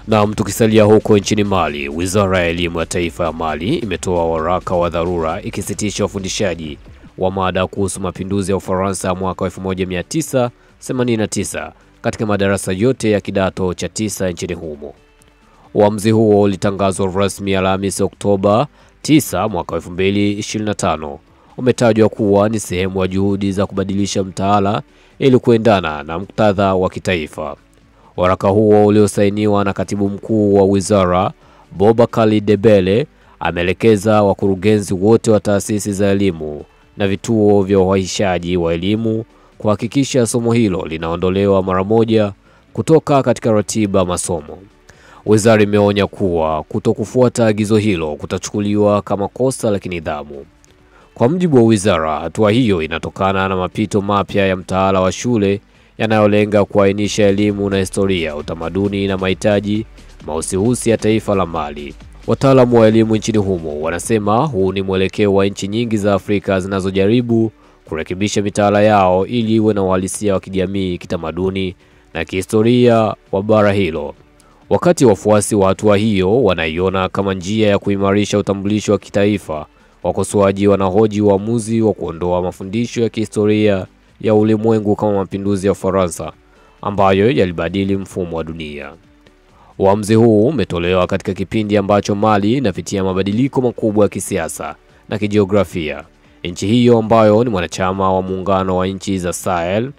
Na tukisalia huko nchini Mali, Wizara ya Elimu ya Taifa ya Mali imetoa waraka wa dharura ikisitisha ufundishaji wa mada kuhusu mapinduzi ya Ufaransa mwaka 1989 katika madarasa yote ya kidato cha 9 nchini humo. Uamuzi huo ulitangazwa rasmi Alhamisi Oktoba 9 mwaka 2025. Umetajwa kuwa ni sehemu ya juhudi za kubadilisha mtaala ili kuendana na muktadha wa kitaifa. Waraka huo uliosainiwa na Katibu Mkuu wa Wizara, Boubacar Debele, ameelekeza wakurugenzi wote wa taasisi za elimu na vituo vya uhaishaji wa elimu kuhakikisha somo hilo linaondolewa mara moja kutoka katika ratiba masomo. Wizara imeonya kuwa kutokufuata agizo hilo kutachukuliwa kama kosa la kinidhamu. Kwa mujibu wa wizara, hatua hiyo inatokana na mapito mapya ya mtaala wa shule yanayolenga kuainisha elimu na historia, utamaduni na mahitaji mahususi ya taifa la Mali. Wataalamu wa elimu nchini humo wanasema huu ni mwelekeo wa nchi nyingi za Afrika zinazojaribu kurekebisha mitaala yao ili iwe na uhalisia wa kijamii, kitamaduni na kihistoria wa bara hilo. Wakati wafuasi wa hatua hiyo wanaiona kama njia ya kuimarisha utambulisho wa kitaifa, wakosoaji wanahoji uamuzi wa kuondoa mafundisho ya kihistoria ya ulimwengu kama mapinduzi ya Ufaransa ambayo yalibadili mfumo wa dunia. Uamuzi huu umetolewa katika kipindi ambacho Mali inapitia mabadiliko makubwa ya kisiasa na kijiografia. Nchi hiyo ambayo ni mwanachama wa muungano wa nchi za Sahel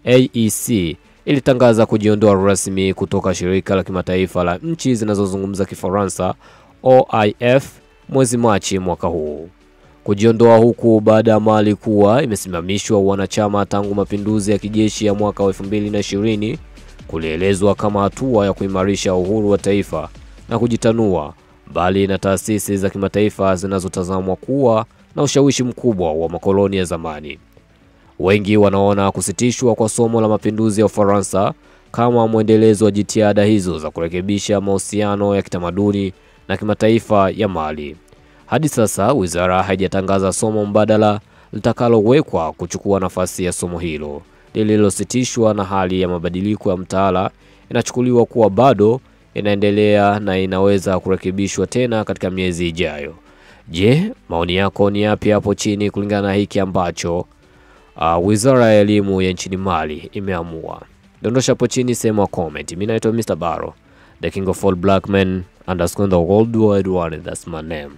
AEC ilitangaza kujiondoa rasmi kutoka shirika la kimataifa la nchi zinazozungumza Kifaransa OIF mwezi Machi mwaka huu. Kujiondoa huku baada ya Mali kuwa imesimamishwa wanachama tangu mapinduzi ya kijeshi ya mwaka 2020 kulielezwa kama hatua ya kuimarisha uhuru wa taifa na kujitanua, bali na taasisi za kimataifa zinazotazamwa kuwa na ushawishi mkubwa wa makoloni ya zamani. Wengi wanaona kusitishwa kwa somo la mapinduzi ya Ufaransa kama mwendelezo wa jitihada hizo za kurekebisha mahusiano ya kitamaduni na kimataifa ya Mali. Hadi sasa wizara haijatangaza somo mbadala litakalowekwa kuchukua nafasi ya somo hilo lililositishwa, na hali ya mabadiliko ya mtaala inachukuliwa kuwa bado inaendelea na inaweza kurekebishwa tena katika miezi ijayo. Je, maoni yako ni yapi hapo chini kulingana na hiki ambacho Wizara ya Elimu ya nchini Mali imeamua? Dondosha hapo chini sema comment. Mimi naitwa Mr. Baro, the king of all black men, _ the worldwide one, that's my name.